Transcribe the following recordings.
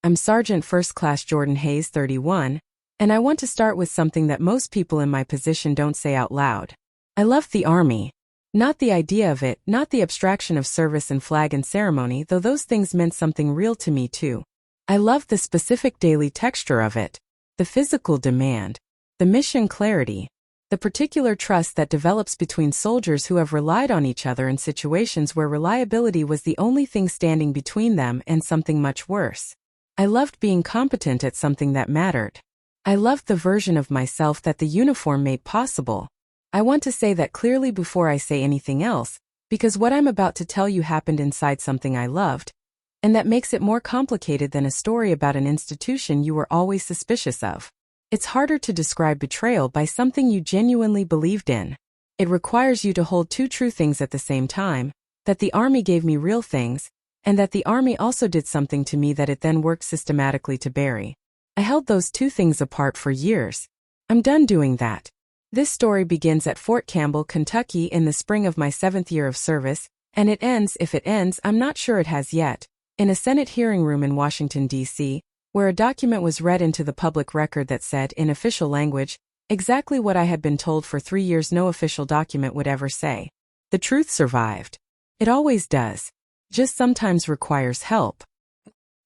I'm Sergeant First Class Jordan Hayes, 31, and I want to start with something that most people in my position don't say out loud. I love the Army. Not the idea of it, not the abstraction of service and flag and ceremony, though those things meant something real to me too. I loved the specific daily texture of it, the physical demand, the mission clarity, the particular trust that develops between soldiers who have relied on each other in situations where reliability was the only thing standing between them and something much worse. I loved being competent at something that mattered. I loved the version of myself that the uniform made possible. I want to say that clearly before I say anything else, because what I'm about to tell you happened inside something I loved, and that makes it more complicated than a story about an institution you were always suspicious of. It's harder to describe betrayal by something you genuinely believed in. It requires you to hold two true things at the same time, that the Army gave me real things, and that the Army also did something to me that it then worked systematically to bury. I held those two things apart for years. I'm done doing that. This story begins at Fort Campbell, Kentucky in the spring of my 7th year of service, and it ends, if it ends, I'm not sure it has yet, in a Senate hearing room in Washington, D.C., where a document was read into the public record that said, in official language, exactly what I had been told for 3 years no official document would ever say. The truth survived. It always does. Just sometimes requires help.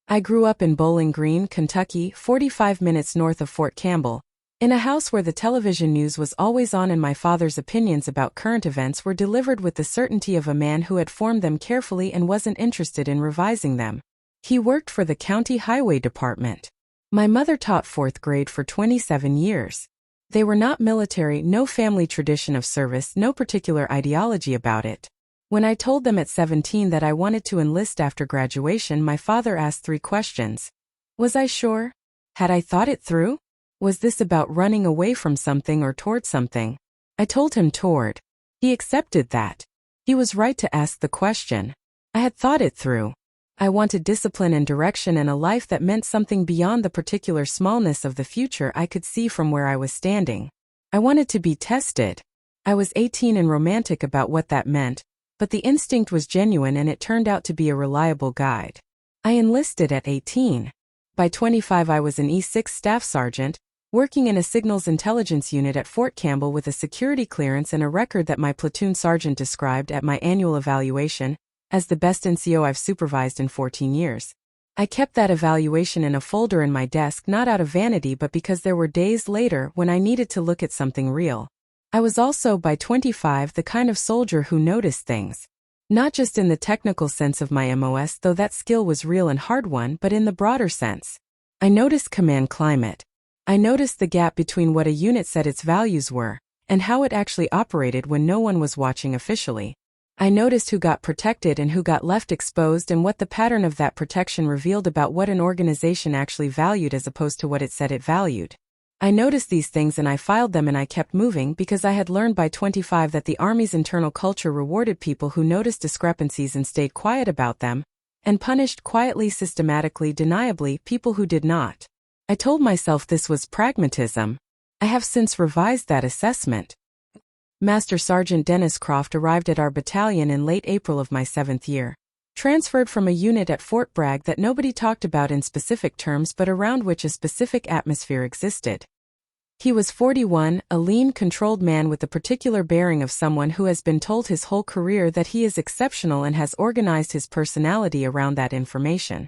I grew up in Bowling Green, Kentucky, 45 minutes north of Fort Campbell, in a house where the television news was always on and my father's opinions about current events were delivered with the certainty of a man who had formed them carefully and wasn't interested in revising them. He worked for the county highway department. My mother taught 4th grade for 27 years. They were not military, no family tradition of service, no particular ideology about it. When I told them at 17 that I wanted to enlist after graduation, my father asked 3 questions. Was I sure? Had I thought it through? Was this about running away from something or toward something? I told him toward. He accepted that. He was right to ask the question. I had thought it through. I wanted discipline and direction and a life that meant something beyond the particular smallness of the future I could see from where I was standing. I wanted to be tested. I was 18 and romantic about what that meant, but the instinct was genuine and it turned out to be a reliable guide. I enlisted at 18. By 25 I was an E6 staff sergeant, working in a signals intelligence unit at Fort Campbell with a security clearance and a record that my platoon sergeant described at my annual evaluation as the best NCO I've supervised in 14 years. I kept that evaluation in a folder in my desk not out of vanity but because there were days later when I needed to look at something real. I was also, by 25, the kind of soldier who noticed things. Not just in the technical sense of my MOS, though that skill was real and hard won, but in the broader sense. I noticed command climate. I noticed the gap between what a unit said its values were, and how it actually operated when no one was watching officially. I noticed who got protected and who got left exposed and what the pattern of that protection revealed about what an organization actually valued as opposed to what it said it valued. I noticed these things and I filed them and I kept moving because I had learned by 25 that the Army's internal culture rewarded people who noticed discrepancies and stayed quiet about them, and punished quietly, systematically, deniably people who did not. I told myself this was pragmatism. I have since revised that assessment. Master Sergeant Dennis Croft arrived at our battalion in late April of my 7th year. Transferred from a unit at Fort Bragg that nobody talked about in specific terms but around which a specific atmosphere existed. He was 41, a lean, controlled man with the particular bearing of someone who has been told his whole career that he is exceptional and has organized his personality around that information.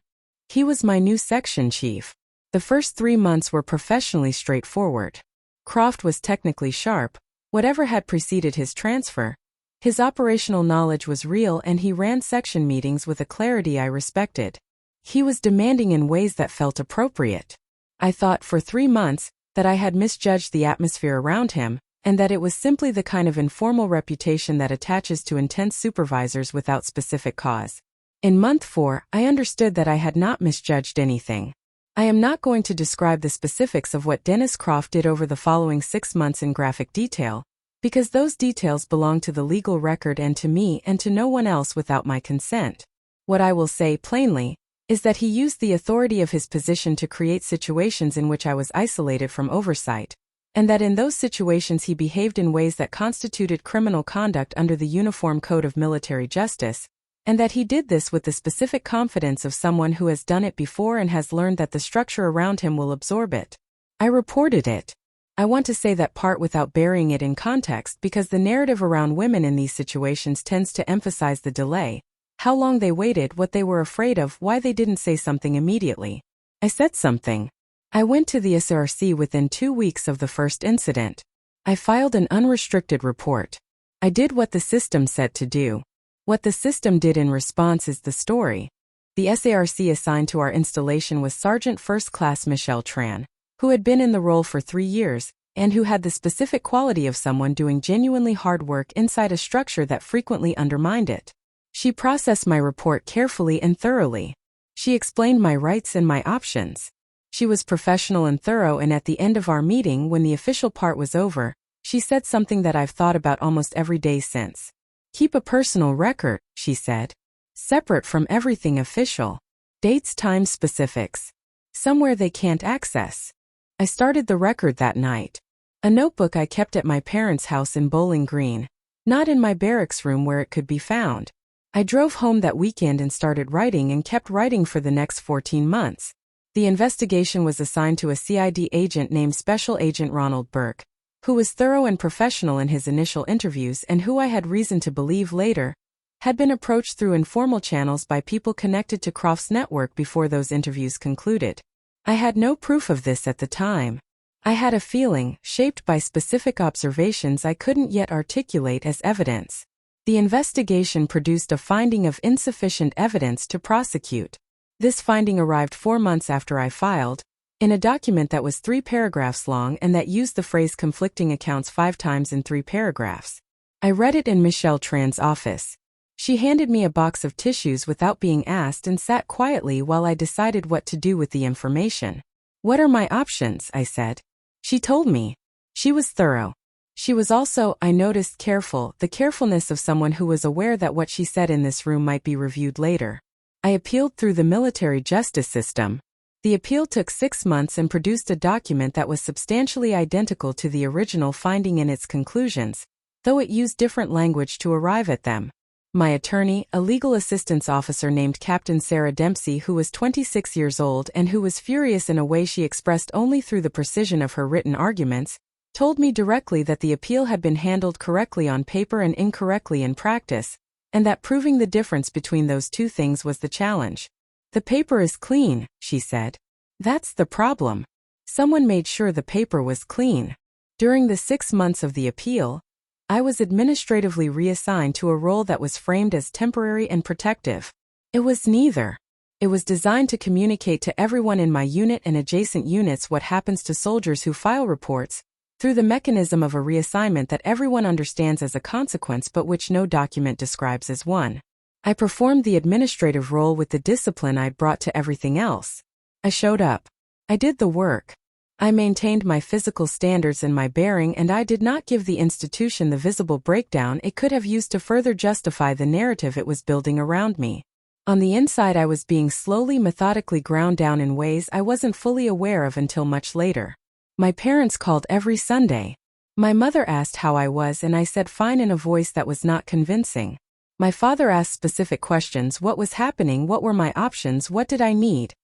He was my new section chief. The first 3 months were professionally straightforward. Croft was technically sharp, whatever had preceded his transfer. His operational knowledge was real and he ran section meetings with a clarity I respected. He was demanding in ways that felt appropriate. I thought for 3 months that I had misjudged the atmosphere around him, and that it was simply the kind of informal reputation that attaches to intense supervisors without specific cause. In month 4, I understood that I had not misjudged anything. I am not going to describe the specifics of what Dennis Croft did over the following 6 months in graphic detail, because those details belong to the legal record and to me and to no one else without my consent. What I will say plainly is that he used the authority of his position to create situations in which I was isolated from oversight, and that in those situations he behaved in ways that constituted criminal conduct under the Uniform Code of Military Justice, and that he did this with the specific confidence of someone who has done it before and has learned that the structure around him will absorb it. I reported it. I want to say that part without burying it in context because the narrative around women in these situations tends to emphasize the delay, how long they waited, what they were afraid of, why they didn't say something immediately. I said something. I went to the SRC within 2 weeks of the first incident. I filed an unrestricted report. I did what the system said to do. What the system did in response is the story. The SARC assigned to our installation was Sergeant First Class Michelle Tran, who had been in the role for 3 years, and who had the specific quality of someone doing genuinely hard work inside a structure that frequently undermined it. She processed my report carefully and thoroughly. She explained my rights and my options. She was professional and thorough, and at the end of our meeting, when the official part was over, she said something that I've thought about almost every day since. Keep a personal record, she said. Separate from everything official. Dates, times, specifics. Somewhere they can't access. I started the record that night. A notebook I kept at my parents' house in Bowling Green, not in my barracks room where it could be found. I drove home that weekend and started writing and kept writing for the next 14 months. The investigation was assigned to a CID agent named Special Agent Ronald Burke, who was thorough and professional in his initial interviews and who I had reason to believe later had been approached through informal channels by people connected to Croft's network before those interviews concluded. I had no proof of this at the time. I had a feeling, shaped by specific observations I couldn't yet articulate as evidence. The investigation produced a finding of insufficient evidence to prosecute. This finding arrived 4 months after I filed, in a document that was 3 paragraphs long and that used the phrase conflicting accounts 5 times in 3 paragraphs. I read it in Michelle Tran's office. She handed me a box of tissues without being asked and sat quietly while I decided what to do with the information. What are my options? I said. She told me. She was thorough. She was also, I noticed, careful, the carefulness of someone who was aware that what she said in this room might be reviewed later. I appealed through the military justice system. The appeal took 6 months and produced a document that was substantially identical to the original finding in its conclusions, though it used different language to arrive at them. My attorney, a legal assistance officer named Captain Sarah Dempsey, who was 26 years old and who was furious in a way she expressed only through the precision of her written arguments, told me directly that the appeal had been handled correctly on paper and incorrectly in practice, and that proving the difference between those two things was the challenge. The paper is clean, she said. That's the problem. Someone made sure the paper was clean. During the 6 months of the appeal, I was administratively reassigned to a role that was framed as temporary and protective. It was neither. It was designed to communicate to everyone in my unit and adjacent units what happens to soldiers who file reports, through the mechanism of a reassignment that everyone understands as a consequence but which no document describes as one. I performed the administrative role with the discipline I'd brought to everything else. I showed up. I did the work. I maintained my physical standards and my bearing, and I did not give the institution the visible breakdown it could have used to further justify the narrative it was building around me. On the inside, I was being slowly, methodically ground down in ways I wasn't fully aware of until much later. My parents called every Sunday. My mother asked how I was and I said fine in a voice that was not convincing. My father asked specific questions: what was happening, what were my options, what did I need?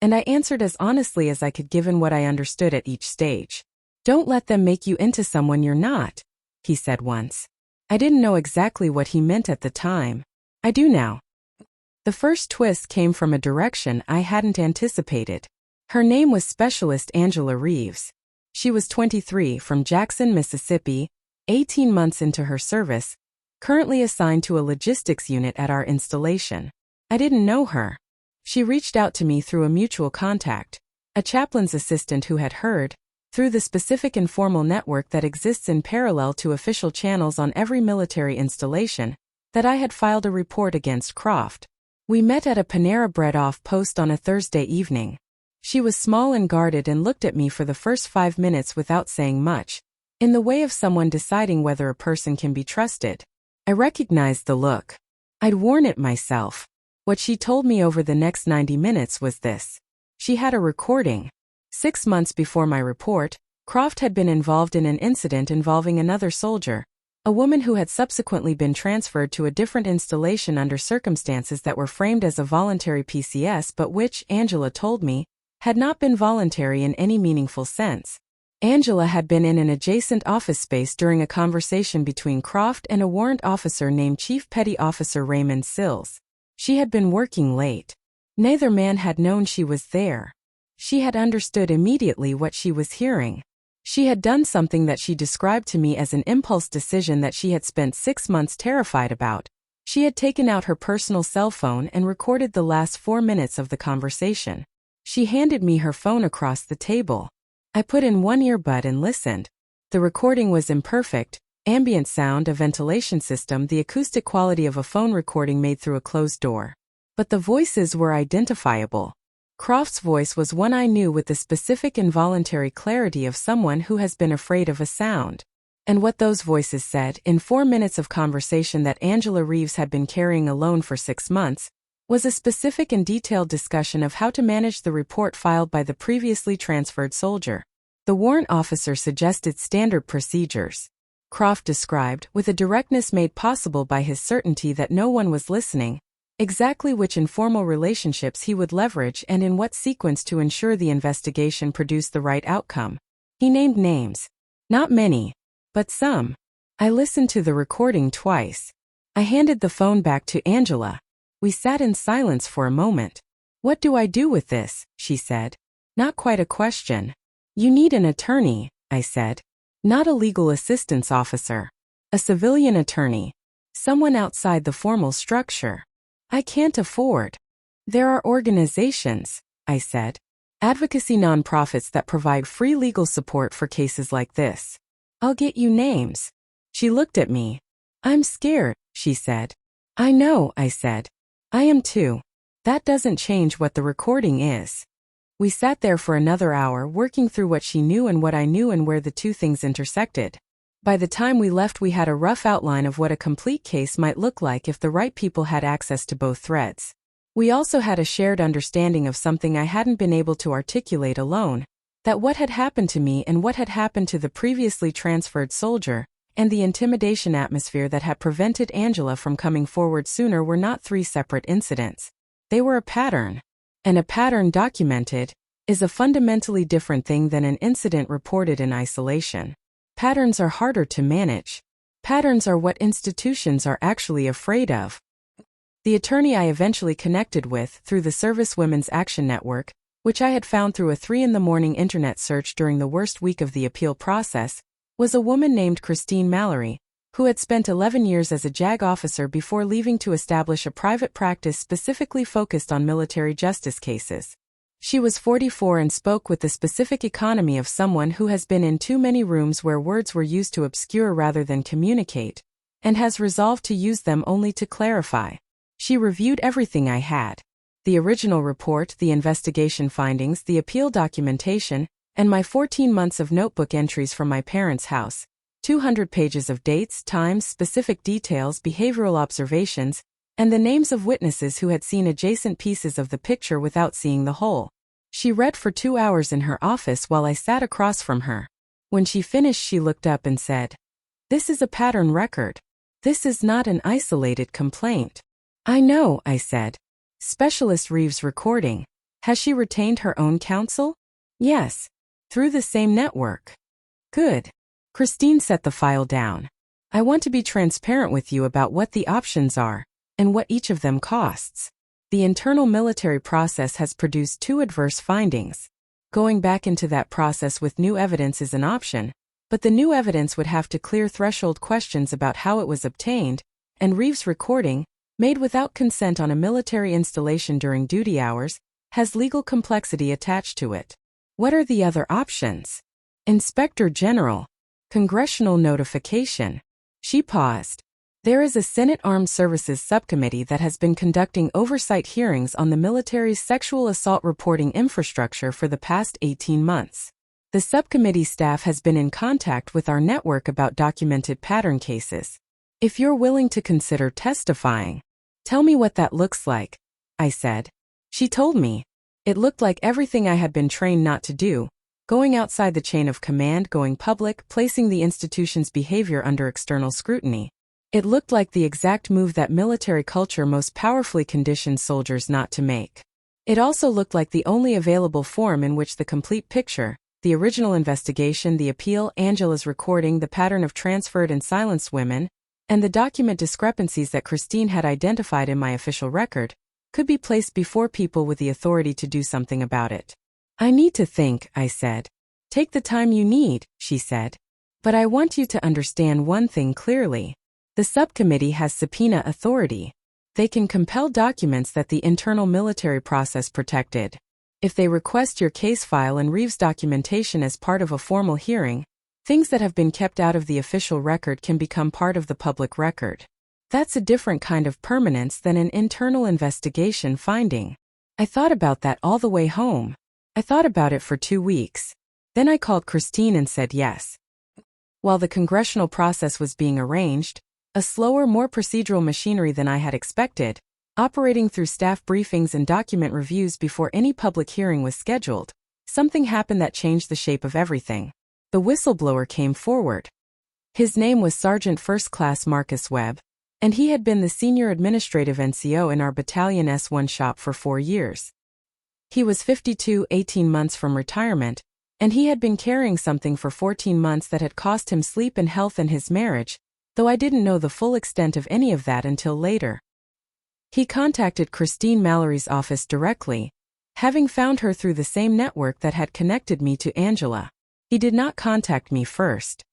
And I answered as honestly as I could given what I understood at each stage. Don't let them make you into someone you're not, he said once. I didn't know exactly what he meant at the time. I do now. The first twist came from a direction I hadn't anticipated. Her name was Specialist Angela Reeves. She was 23, from Jackson, Mississippi, 18 months into her service, currently assigned to a logistics unit at our installation. I didn't know her. She reached out to me through a mutual contact, a chaplain's assistant who had heard, through the specific informal network that exists in parallel to official channels on every military installation, that I had filed a report against Croft. We met at a Panera Bread off post on a Thursday evening. She was small and guarded and looked at me for the first 5 minutes without saying much, in the way of someone deciding whether a person can be trusted. I recognized the look. I'd worn it myself. What she told me over the next 90 minutes was this. She had a recording. 6 months before my report, Croft had been involved in an incident involving another soldier, a woman who had subsequently been transferred to a different installation under circumstances that were framed as a voluntary PCS but which, Angela told me, had not been voluntary in any meaningful sense. Angela had been in an adjacent office space during a conversation between Croft and a warrant officer named Chief Petty Officer Raymond Sills. She had been working late. Neither man had known she was there. She had understood immediately what she was hearing. She had done something that she described to me as an impulse decision that she had spent 6 months terrified about. She had taken out her personal cell phone and recorded the last 4 minutes of the conversation. She handed me her phone across the table. I put in one earbud and listened. The recording was imperfect, ambient sound, a ventilation system, the acoustic quality of a phone recording made through a closed door. But the voices were identifiable. Croft's voice was one I knew with the specific involuntary clarity of someone who has been afraid of a sound. And what those voices said, in 4 minutes of conversation that Angela Reeves had been carrying alone for 6 months, was a specific and detailed discussion of how to manage the report filed by the previously transferred soldier. The warrant officer suggested standard procedures. Croft described, with a directness made possible by his certainty that no one was listening, exactly which informal relationships he would leverage and in what sequence to ensure the investigation produced the right outcome. He named names. Not many, but some. I listened to the recording twice. I handed the phone back to Angela. We sat in silence for a moment. "What do I do with this?" she said. "Not quite a question. You need an attorney," I said. "Not a legal assistance officer. A civilian attorney. Someone outside the formal structure. I can't afford." "There are organizations," I said. "Advocacy nonprofits that provide free legal support for cases like this. I'll get you names." She looked at me. "I'm scared," she said. "I know," I said. "I am too. That doesn't change what the recording is." We sat there for another hour working through what she knew and what I knew and where the two things intersected. By the time we left, we had a rough outline of what a complete case might look like if the right people had access to both threads. We also had a shared understanding of something I hadn't been able to articulate alone, that what had happened to me and what had happened to the previously transferred soldier, and the intimidation atmosphere that had prevented Angela from coming forward sooner were not 3 separate incidents. They were a pattern. And a pattern documented is a fundamentally different thing than an incident reported in isolation. Patterns are harder to manage. Patterns are what institutions are actually afraid of. The attorney I eventually connected with through the Service Women's Action Network, which I had found through a 3 a.m. internet search during the worst week of the appeal process, was a woman named Christine Mallory, who had spent 11 years as a JAG officer before leaving to establish a private practice specifically focused on military justice cases. She was 44 and spoke with the specific economy of someone who has been in too many rooms where words were used to obscure rather than communicate, and has resolved to use them only to clarify. She reviewed everything I had. The original report, the investigation findings, the appeal documentation, and my 14 months of notebook entries from my parents' house. 200 pages of dates, times, specific details, behavioral observations, and the names of witnesses who had seen adjacent pieces of the picture without seeing the whole. She read for 2 hours in her office while I sat across from her. When she finished, she looked up and said, "This is a pattern record. This is not an isolated complaint." "I know," I said. "Specialist Reeves recording. Has she retained her own counsel?" "Yes. Through the same network." "Good." Christine set the file down. "I want to be transparent with you about what the options are, and what each of them costs. The internal military process has produced 2 adverse findings. Going back into that process with new evidence is an option, but the new evidence would have to clear threshold questions about how it was obtained, and Reeves' recording, made without consent on a military installation during duty hours, has legal complexity attached to it. What are the other options? Inspector General. Congressional notification." She paused. "There is a Senate Armed Services Subcommittee that has been conducting oversight hearings on the military's sexual assault reporting infrastructure for the past 18 months. The subcommittee staff has been in contact with our network about documented pattern cases. If you're willing to consider testifying." "Tell me what that looks like," I said. She told me. It looked like everything I had been trained not to do, going outside the chain of command, going public, placing the institution's behavior under external scrutiny. It looked like the exact move that military culture most powerfully conditions soldiers not to make. It also looked like the only available form in which the complete picture, the original investigation, the appeal, Angela's recording, the pattern of transferred and silenced women, and the document discrepancies that Christine had identified in my official record, could be placed before people with the authority to do something about it. I need to think, I said. Take the time you need, she said. But I want you to understand one thing clearly. The subcommittee has subpoena authority. They can compel documents that the internal military process protected. If they request your case file and Reeves documentation as part of a formal hearing, things that have been kept out of the official record can become part of the public record. That's a different kind of permanence than an internal investigation finding. I thought about that all the way home. I thought about it for 2 weeks. Then I called Christine and said yes. While the congressional process was being arranged, a slower, more procedural machinery than I had expected, operating through staff briefings and document reviews before any public hearing was scheduled, something happened that changed the shape of everything. The whistleblower came forward. His name was Sergeant First Class Marcus Webb, and he had been the senior administrative NCO in our Battalion S1 shop for 4 years. He was 52, 18 months from retirement, and he had been carrying something for 14 months that had cost him sleep and health and his marriage, though I didn't know the full extent of any of that until later. He contacted Christine Mallory's office directly, having found her through the same network that had connected me to Angela. He did not contact me first.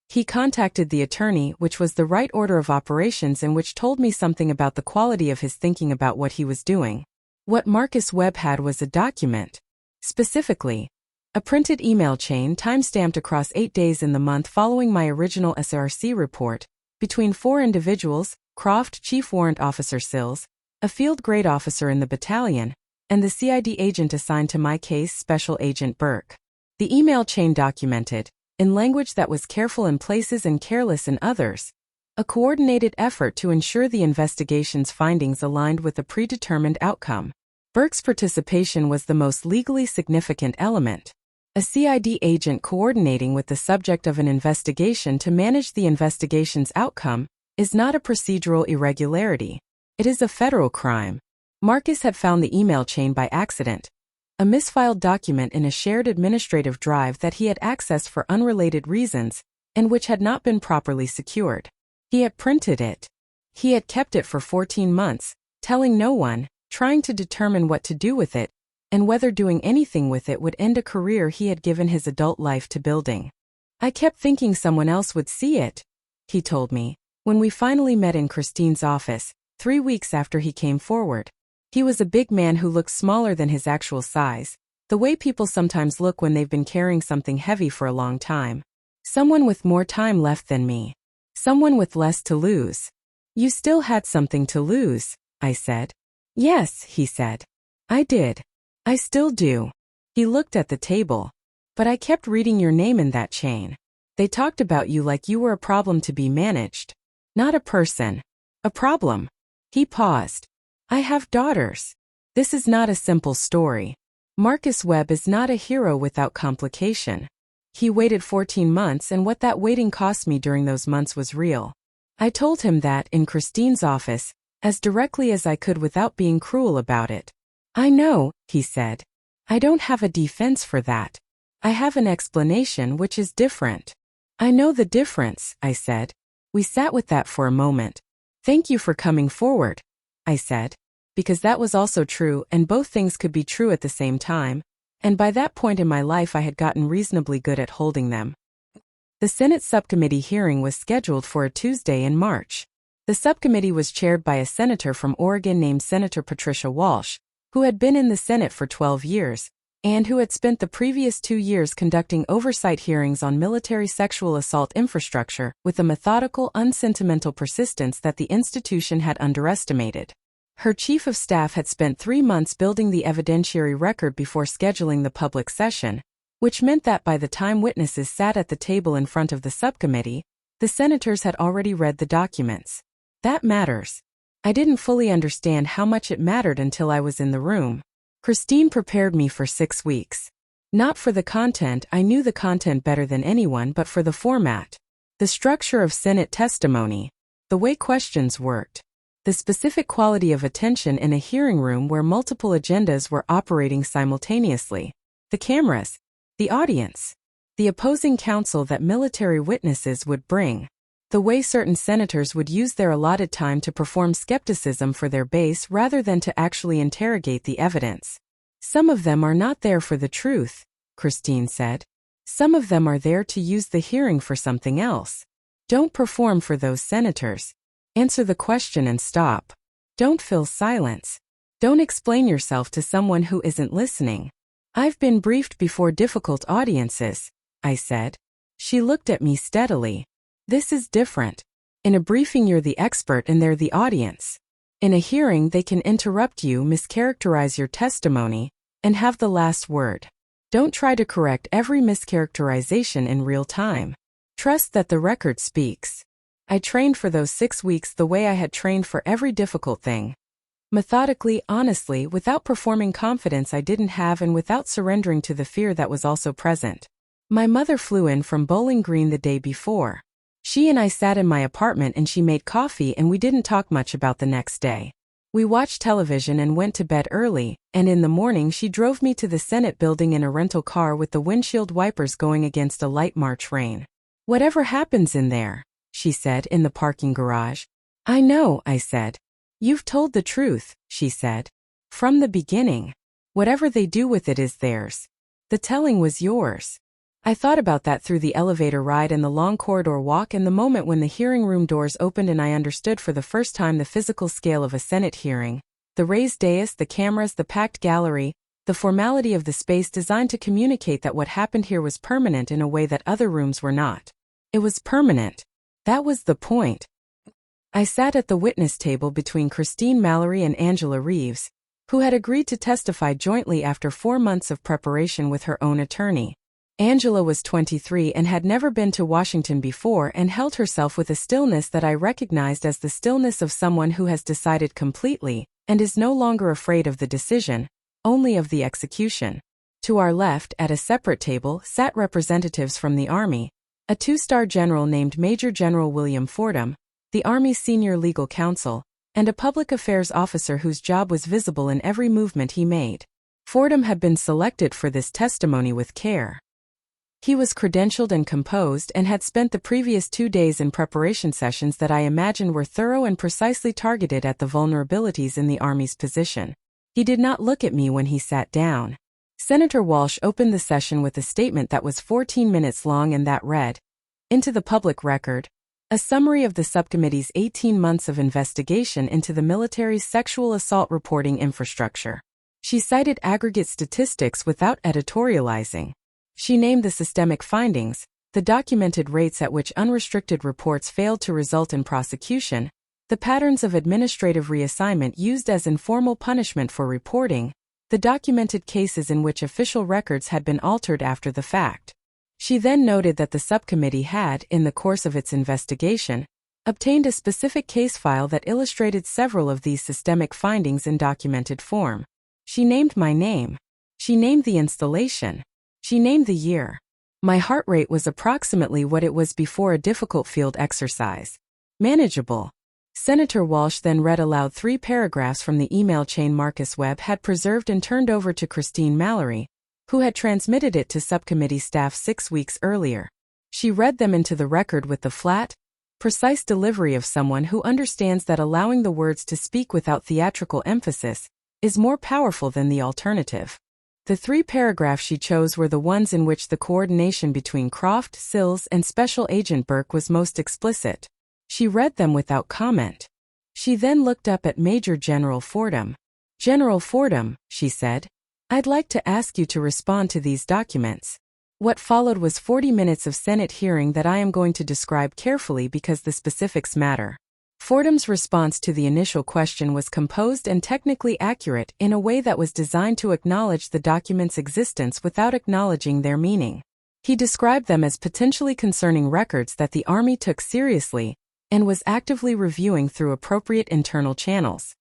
He contacted the attorney, which was the right order of operations and which told me something about the quality of his thinking about what he was doing. What Marcus Webb had was a document. Specifically, a printed email chain time-stamped across 8 days in the month following my original SRC report, between 4 individuals, Croft, Chief Warrant Officer Sills, a field grade officer in the battalion, and the CID agent assigned to my case, Special Agent Burke. The email chain documented, in language that was careful in places and careless in others, a coordinated effort to ensure the investigation's findings aligned with a predetermined outcome. Burke's participation was the most legally significant element. A CID agent coordinating with the subject of an investigation to manage the investigation's outcome is not a procedural irregularity. It is a federal crime. Marcus had found the email chain by accident, a misfiled document in a shared administrative drive that he had accessed for unrelated reasons and which had not been properly secured. He had printed it. He had kept it for 14 months, telling no one, trying to determine what to do with it, and whether doing anything with it would end a career he had given his adult life to building. I kept thinking someone else would see it, he told me, when we finally met in Christine's office, 3 weeks after he came forward. He was a big man who looked smaller than his actual size, the way people sometimes look when they've been carrying something heavy for a long time. Someone with more time left than me. Someone with less to lose. You still had something to lose, I said. Yes, he said. I did. I still do. He looked at the table. But I kept reading your name in that chain. They talked about you like you were a problem to be managed. Not a person. A problem. He paused. I have daughters. This is not a simple story. Marcus Webb is not a hero without complication. He waited 14 months and what that waiting cost me during those months was real. I told him that in Christine's office, as directly as I could without being cruel about it. I know, he said. I don't have a defense for that. I have an explanation which is different. I know the difference, I said. We sat with that for a moment. Thank you for coming forward, I said, because that was also true and both things could be true at the same time, and by that point in my life I had gotten reasonably good at holding them. The Senate subcommittee hearing was scheduled for a Tuesday in March. The subcommittee was chaired by a senator from Oregon named Senator Patricia Walsh, who had been in the Senate for 12 years, and who had spent the previous 2 years conducting oversight hearings on military sexual assault infrastructure with a methodical, unsentimental persistence that the institution had underestimated. Her chief of staff had spent 3 months building the evidentiary record before scheduling the public session, which meant that by the time witnesses sat at the table in front of the subcommittee, the senators had already read the documents. That matters. I didn't fully understand how much it mattered until I was in the room. Christine prepared me for 6 weeks. Not for the content, I knew the content better than anyone, but for the format. The structure of Senate testimony. The way questions worked. The specific quality of attention in a hearing room where multiple agendas were operating simultaneously. The cameras. The audience. The opposing counsel that military witnesses would bring. The way certain senators would use their allotted time to perform skepticism for their base rather than to actually interrogate the evidence. Some of them are not there for the truth, Christine said. Some of them are there to use the hearing for something else. Don't perform for those senators. Answer the question and stop. Don't fill silence. Don't explain yourself to someone who isn't listening. I've been briefed before difficult audiences, I said. She looked at me steadily. This is different. In a briefing you're the expert and they're the audience. In a hearing they can interrupt you, mischaracterize your testimony, and have the last word. Don't try to correct every mischaracterization in real time. Trust that the record speaks. I trained for those 6 weeks the way I had trained for every difficult thing. Methodically, honestly, without performing confidence I didn't have and without surrendering to the fear that was also present. My mother flew in from Bowling Green the day before. She and I sat in my apartment and she made coffee and we didn't talk much about the next day. We watched television and went to bed early, and in the morning she drove me to the Senate building in a rental car with the windshield wipers going against a light March rain. Whatever happens in there, she said, in the parking garage. I know, I said. You've told the truth, she said. From the beginning. Whatever they do with it is theirs. The telling was yours. I thought about that through the elevator ride and the long corridor walk and the moment when the hearing room doors opened and I understood for the first time the physical scale of a Senate hearing. The raised dais, the cameras, the packed gallery, the formality of the space designed to communicate that what happened here was permanent in a way that other rooms were not. It was permanent. That was the point. I sat at the witness table between Christine Mallory and Angela Reeves, who had agreed to testify jointly after 4 months of preparation with her own attorney. Angela was 23 and had never been to Washington before and held herself with a stillness that I recognized as the stillness of someone who has decided completely and is no longer afraid of the decision, only of the execution. To our left, at a separate table, sat representatives from the Army, a 2-star general named Major General William Fordham, the Army's senior legal counsel, and a public affairs officer whose job was visible in every movement he made. Fordham had been selected for this testimony with care. He was credentialed and composed and had spent the previous 2 days in preparation sessions that I imagined were thorough and precisely targeted at the vulnerabilities in the Army's position. He did not look at me when he sat down. Senator Walsh opened the session with a statement that was 14 minutes long and that read, into the public record, a summary of the subcommittee's 18 months of investigation into the military's sexual assault reporting infrastructure. She cited aggregate statistics without editorializing. She named the systemic findings, the documented rates at which unrestricted reports failed to result in prosecution, the patterns of administrative reassignment used as informal punishment for reporting, the documented cases in which official records had been altered after the fact. She then noted that the subcommittee had, in the course of its investigation, obtained a specific case file that illustrated several of these systemic findings in documented form. She named my name. She named the installation. She named the year. My heart rate was approximately what it was before a difficult field exercise. Manageable. Senator Walsh then read aloud 3 paragraphs from the email chain Marcus Webb had preserved and turned over to Christine Mallory, who had transmitted it to subcommittee staff 6 weeks earlier. She read them into the record with the flat, precise delivery of someone who understands that allowing the words to speak without theatrical emphasis is more powerful than the alternative. The 3 paragraphs she chose were the ones in which the coordination between Croft, Sills, and Special Agent Burke was most explicit. She read them without comment. She then looked up at Major General Fordham. General Fordham, she said, I'd like to ask you to respond to these documents. What followed was 40 minutes of Senate hearing that I am going to describe carefully because the specifics matter. Fordham's response to the initial question was composed and technically accurate in a way that was designed to acknowledge the document's existence without acknowledging their meaning. He described them as potentially concerning records that the Army took seriously and was actively reviewing through appropriate internal channels.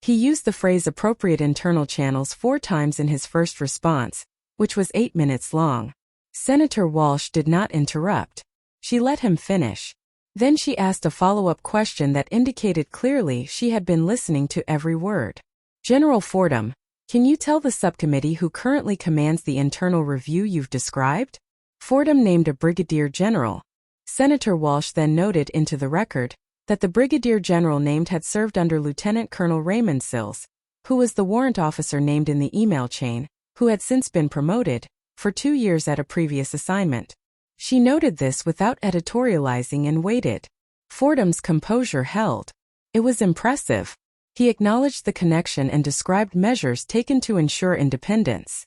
He used the phrase appropriate internal channels 4 times in his first response, which was 8 minutes long. Senator Walsh did not interrupt. She let him finish. Then she asked a follow-up question that indicated clearly she had been listening to every word. General Fordham, can you tell the subcommittee who currently commands the internal review you've described? Fordham named a brigadier general. Senator Walsh then noted into the record that the brigadier general named had served under Lieutenant Colonel Raymond Sills, who was the warrant officer named in the email chain, who had since been promoted, for 2 years at a previous assignment. She noted this without editorializing and waited. Fordham's composure held. It was impressive. He acknowledged the connection and described measures taken to ensure independence.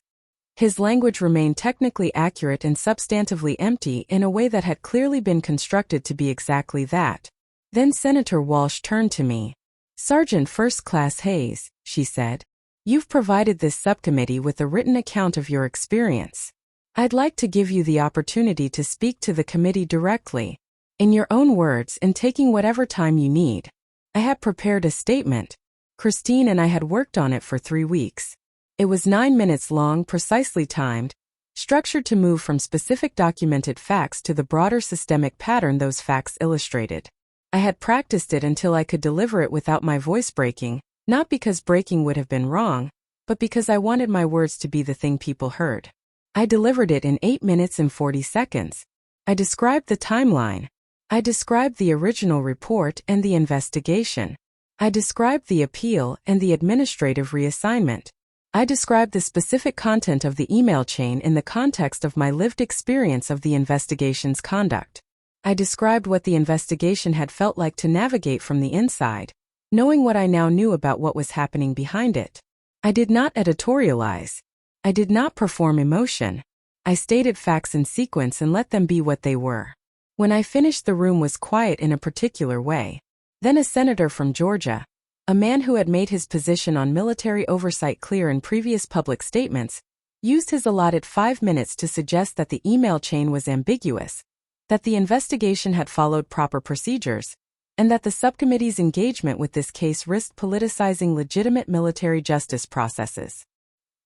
His language remained technically accurate and substantively empty in a way that had clearly been constructed to be exactly that. Then Senator Walsh turned to me. Sergeant First Class Hayes, she said, you've provided this subcommittee with a written account of your experience. I'd like to give you the opportunity to speak to the committee directly, in your own words and taking whatever time you need. I had prepared a statement. Christine and I had worked on it for 3 weeks. It was 9 minutes long, precisely timed, structured to move from specific documented facts to the broader systemic pattern those facts illustrated. I had practiced it until I could deliver it without my voice breaking, not because breaking would have been wrong, but because I wanted my words to be the thing people heard. I delivered it in 8 minutes and 40 seconds. I described the timeline. I described the original report and the investigation. I described the appeal and the administrative reassignment. I described the specific content of the email chain in the context of my lived experience of the investigation's conduct. I described what the investigation had felt like to navigate from the inside, knowing what I now knew about what was happening behind it. I did not editorialize. I did not perform emotion. I stated facts in sequence and let them be what they were. When I finished, the room was quiet in a particular way. Then a senator from Georgia, a man who had made his position on military oversight clear in previous public statements, used his allotted 5 minutes to suggest that the email chain was ambiguous, that the investigation had followed proper procedures, and that the subcommittee's engagement with this case risked politicizing legitimate military justice processes.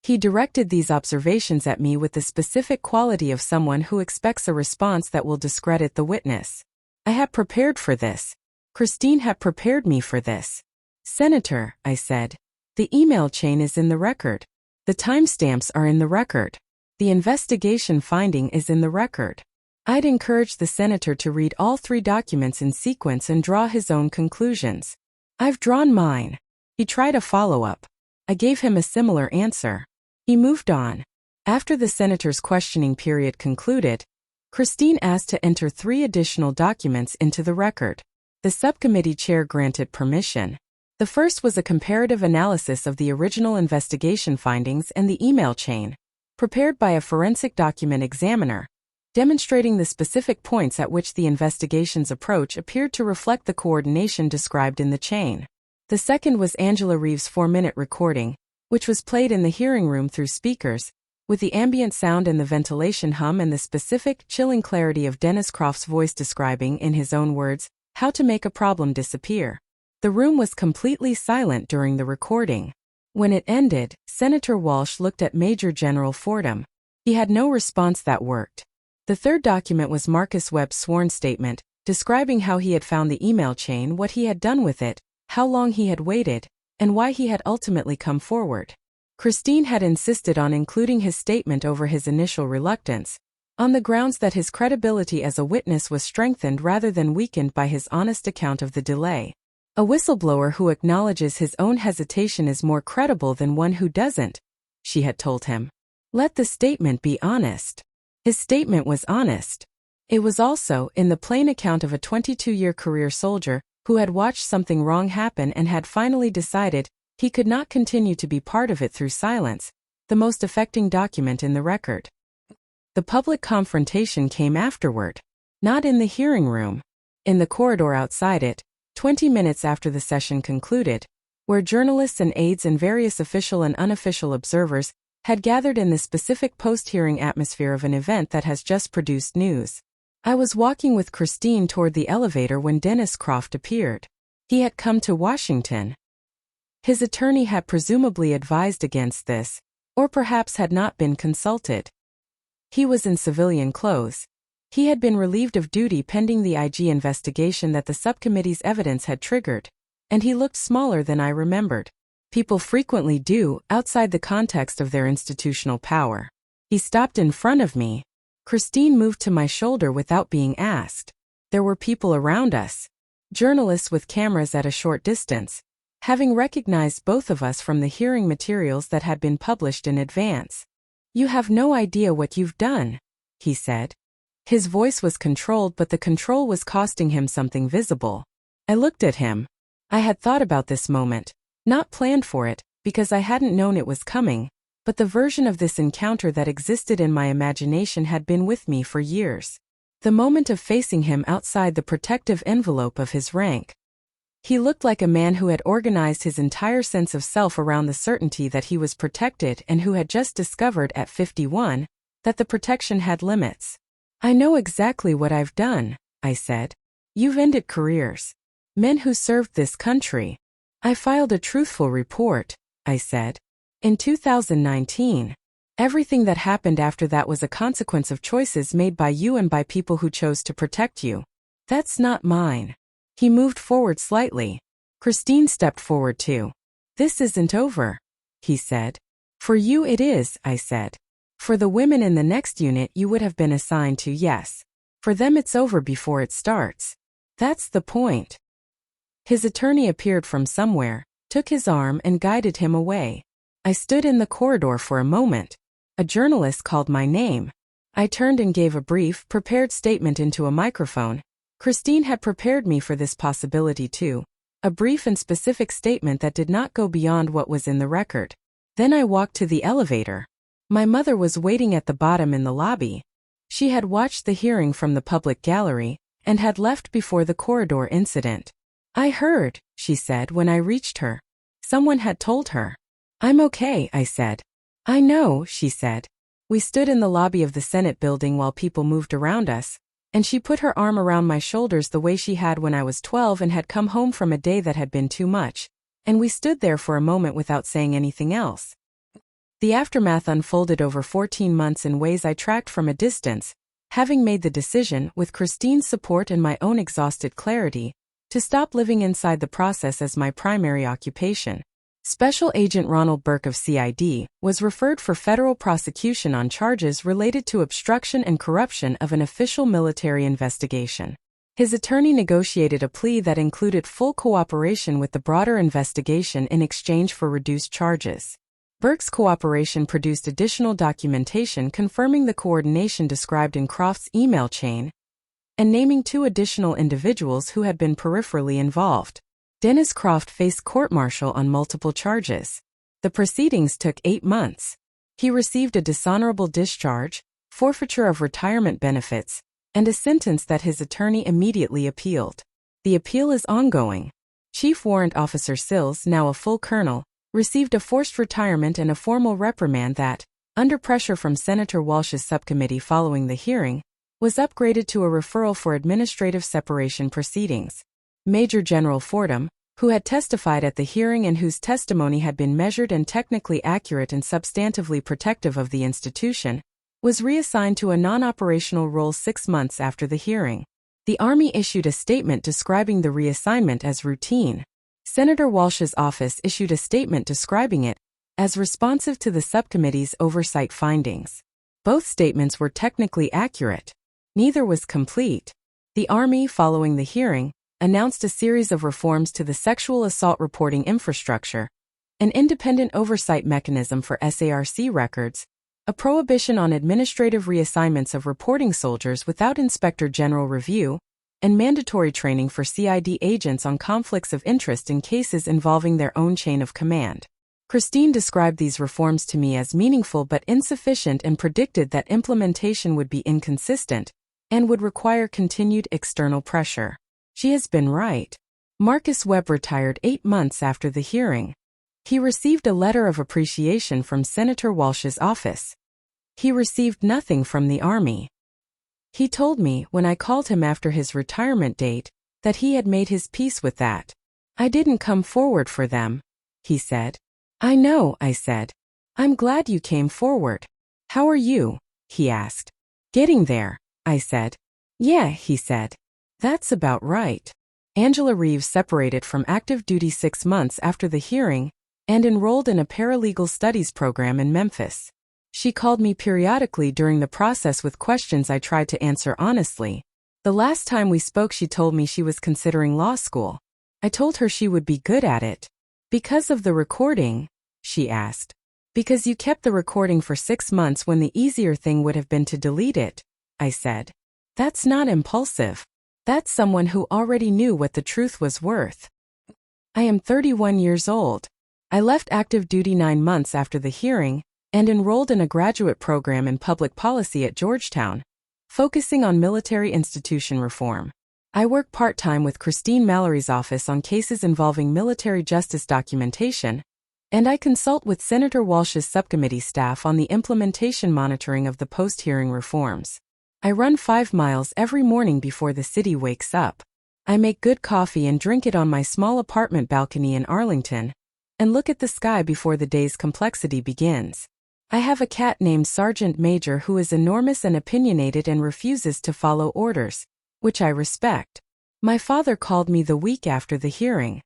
He directed these observations at me with the specific quality of someone who expects a response that will discredit the witness. I had prepared for this. Christine had prepared me for this. Senator, I said, the email chain is in the record. The timestamps are in the record. The investigation finding is in the record. I'd encourage the senator to read all 3 documents in sequence and draw his own conclusions. I've drawn mine. He tried a follow-up. I gave him a similar answer. He moved on. After the senator's questioning period concluded, Christine asked to enter 3 additional documents into the record. The subcommittee chair granted permission. The first was a comparative analysis of the original investigation findings and the email chain, prepared by a forensic document examiner, demonstrating the specific points at which the investigation's approach appeared to reflect the coordination described in the chain. The second was Angela Reeves' 4-minute recording, which was played in the hearing room through speakers, with the ambient sound and the ventilation hum and the specific, chilling clarity of Dennis Croft's voice describing, in his own words, how to make a problem disappear. The room was completely silent during the recording. When it ended, Senator Walsh looked at Major General Fordham. He had no response that worked. The third document was Marcus Webb's sworn statement, describing how he had found the email chain, what he had done with it, how long he had waited, and why he had ultimately come forward. Christine had insisted on including his statement over his initial reluctance, on the grounds that his credibility as a witness was strengthened rather than weakened by his honest account of the delay. A whistleblower who acknowledges his own hesitation is more credible than one who doesn't, she had told him. Let the statement be honest. His statement was honest. It was also, in the plain account of a 22-year career soldier, who had watched something wrong happen and had finally decided he could not continue to be part of it through silence, the most affecting document in the record. The public confrontation came afterward. Not in the hearing room. In the corridor outside it, 20 minutes after the session concluded, where journalists and aides and various official and unofficial observers had gathered in the specific post-hearing atmosphere of an event that has just produced news. I was walking with Christine toward the elevator when Dennis Croft appeared. He had come to Washington. His attorney had presumably advised against this, or perhaps had not been consulted. He was in civilian clothes. He had been relieved of duty pending the IG investigation that the subcommittee's evidence had triggered, and he looked smaller than I remembered. People frequently do, outside the context of their institutional power. He stopped in front of me. Christine moved to my shoulder without being asked. There were people around us. Journalists with cameras at a short distance, having recognized both of us from the hearing materials that had been published in advance. "You have no idea what you've done," he said. His voice was controlled, but the control was costing him something visible. I looked at him. I had thought about this moment, not planned for it, because I hadn't known it was coming, but the version of this encounter that existed in my imagination had been with me for years. The moment of facing him outside the protective envelope of his rank. He looked like a man who had organized his entire sense of self around the certainty that he was protected and who had just discovered at 51 that the protection had limits. "I know exactly what I've done," I said. "You've ended careers. Men who served this country. I filed a truthful report," I said. "In 2019. Everything that happened after that was a consequence of choices made by you and by people who chose to protect you. That's not mine." He moved forward slightly. Christine stepped forward too. "This isn't over," he said. "For you it is," I said. "For the women in the next unit you would have been assigned to, yes. For them it's over before it starts. That's the point." His attorney appeared from somewhere, took his arm and guided him away. I stood in the corridor for a moment. A journalist called my name. I turned and gave a brief, prepared statement into a microphone. Christine had prepared me for this possibility too. A brief and specific statement that did not go beyond what was in the record. Then I walked to the elevator. My mother was waiting at the bottom in the lobby. She had watched the hearing from the public gallery and had left before the corridor incident. "I heard," she said when I reached her. Someone had told her. "I'm okay," I said. "I know," she said. We stood in the lobby of the Senate building while people moved around us, and she put her arm around my shoulders the way she had when I was 12 and had come home from a day that had been too much, and we stood there for a moment without saying anything else. The aftermath unfolded over 14 months in ways I tracked from a distance, having made the decision, with Christine's support and my own exhausted clarity, to stop living inside the process as my primary occupation. Special Agent Ronald Burke of CID was referred for federal prosecution on charges related to obstruction and corruption of an official military investigation. His attorney negotiated a plea that included full cooperation with the broader investigation in exchange for reduced charges. Burke's cooperation produced additional documentation confirming the coordination described in Croft's email chain and naming 2 additional individuals who had been peripherally involved. Dennis Croft faced court-martial on multiple charges. The proceedings took 8 months. He received a dishonorable discharge, forfeiture of retirement benefits, and a sentence that his attorney immediately appealed. The appeal is ongoing. Chief Warrant Officer Sills, now a full colonel, received a forced retirement and a formal reprimand that, under pressure from Senator Walsh's subcommittee following the hearing, was upgraded to a referral for administrative separation proceedings. Major General Fordham, who had testified at the hearing and whose testimony had been measured and technically accurate and substantively protective of the institution, was reassigned to a non-operational role 6 months after the hearing. The Army issued a statement describing the reassignment as routine. Senator Walsh's office issued a statement describing it as responsive to the subcommittee's oversight findings. Both statements were technically accurate. Neither was complete. The Army, following the hearing, announced a series of reforms to the sexual assault reporting infrastructure, an independent oversight mechanism for SARC records, a prohibition on administrative reassignments of reporting soldiers without Inspector General review, and mandatory training for CID agents on conflicts of interest in cases involving their own chain of command. Christine described these reforms to me as meaningful but insufficient and predicted that implementation would be inconsistent and would require continued external pressure. She has been right. Marcus Webb retired 8 months after the hearing. He received a letter of appreciation from Senator Walsh's office. He received nothing from the Army. He told me, when I called him after his retirement date, that he had made his peace with that. "I didn't come forward for them," he said. "I know," I said. I'm glad you came forward. How are you? He asked. Getting there, I said. Yeah, he said. That's about right. Angela Reeves separated from active duty 6 months after the hearing and enrolled in a paralegal studies program in Memphis. She called me periodically during the process with questions I tried to answer honestly. The last time we spoke, she told me she was considering law school. I told her she would be good at it. Because of the recording? She asked. Because you kept the recording for 6 months when the easier thing would have been to delete it, I said. That's not impulsive. That's someone who already knew what the truth was worth. I am 31 years old. I left active duty 9 months after the hearing and enrolled in a graduate program in public policy at Georgetown, focusing on military institution reform. I work part-time with Christine Mallory's office on cases involving military justice documentation, and I consult with Senator Walsh's subcommittee staff on the implementation monitoring of the post-hearing reforms. I run 5 miles every morning before the city wakes up. I make good coffee and drink it on my small apartment balcony in Arlington, and look at the sky before the day's complexity begins. I have a cat named Sergeant Major who is enormous and opinionated and refuses to follow orders, which I respect. My father called me the week after the hearing.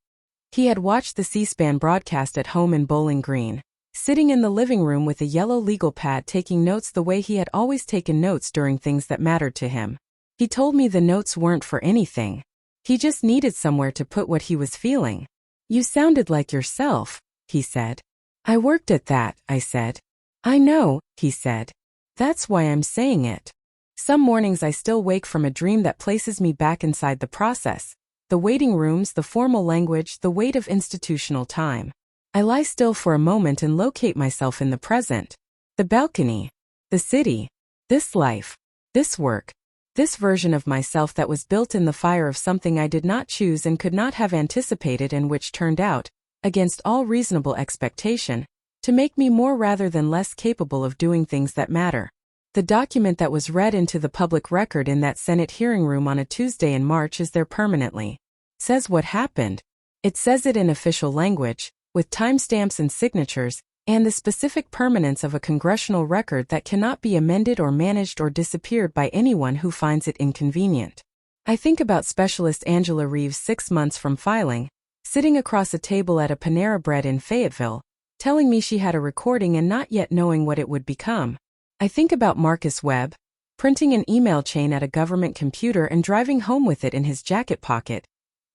He had watched the C-SPAN broadcast at home in Bowling Green, sitting in the living room with a yellow legal pad taking notes the way he had always taken notes during things that mattered to him. He told me the notes weren't for anything. He just needed somewhere to put what he was feeling. You sounded like yourself, he said. I worked at that, I said. I know, he said. That's why I'm saying it. Some mornings I still wake from a dream that places me back inside the process. The waiting rooms, the formal language, the weight of institutional time. I lie still for a moment and locate myself in the present. The balcony. The city. This life. This work. This version of myself that was built in the fire of something I did not choose and could not have anticipated and which turned out, against all reasonable expectation, to make me more rather than less capable of doing things that matter. The document that was read into the public record in that Senate hearing room on a Tuesday in March is there permanently. It says what happened. It says it in official language, with timestamps and signatures, and the specific permanence of a congressional record that cannot be amended or managed or disappeared by anyone who finds it inconvenient. I think about Specialist Angela Reeves 6 months from filing, sitting across a table at a Panera Bread in Fayetteville, telling me she had a recording and not yet knowing what it would become. I think about Marcus Webb, printing an email chain at a government computer and driving home with it in his jacket pocket,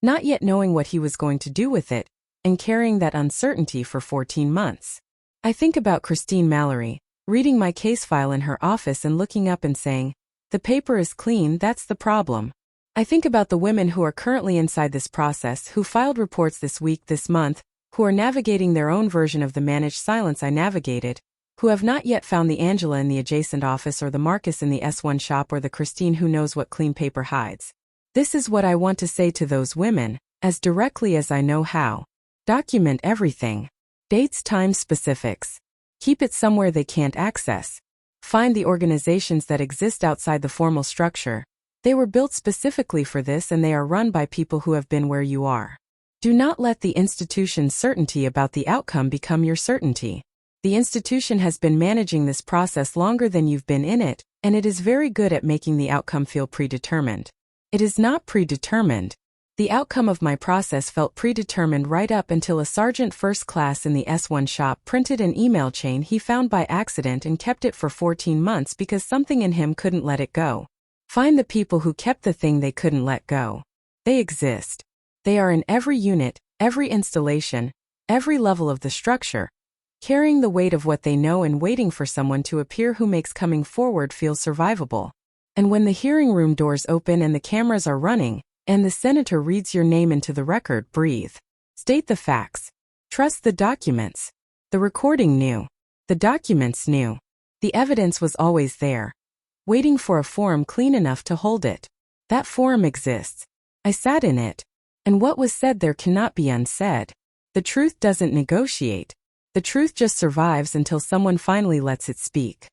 not yet knowing what he was going to do with it, and carrying that uncertainty for 14 months. I think about Christine Mallory, reading my case file in her office and looking up and saying, "The paper is clean, that's the problem." I think about the women who are currently inside this process, who filed reports this week, this month, who are navigating their own version of the managed silence I navigated, who have not yet found the Angela in the adjacent office or the Marcus in the S1 shop or the Christine who knows what clean paper hides. This is what I want to say to those women, as directly as I know how. Document everything. Dates, times, specifics. Keep it somewhere they can't access. Find the organizations that exist outside the formal structure. They were built specifically for this and they are run by people who have been where you are. Do not let the institution's certainty about the outcome become your certainty. The institution has been managing this process longer than you've been in it, and it is very good at making the outcome feel predetermined. It is not predetermined. The outcome of my process felt predetermined right up until a sergeant first class in the S1 shop printed an email chain he found by accident and kept it for 14 months because something in him couldn't let it go. Find the people who kept the thing they couldn't let go. They exist. They are in every unit, every installation, every level of the structure, carrying the weight of what they know and waiting for someone to appear who makes coming forward feel survivable. And when the hearing room doors open and the cameras are running, and the senator reads your name into the record, breathe. State the facts. Trust the documents. The recording knew. The documents knew. The evidence was always there, waiting for a forum clean enough to hold it. That forum exists. I sat in it. And what was said there cannot be unsaid. The truth doesn't negotiate. The truth just survives until someone finally lets it speak.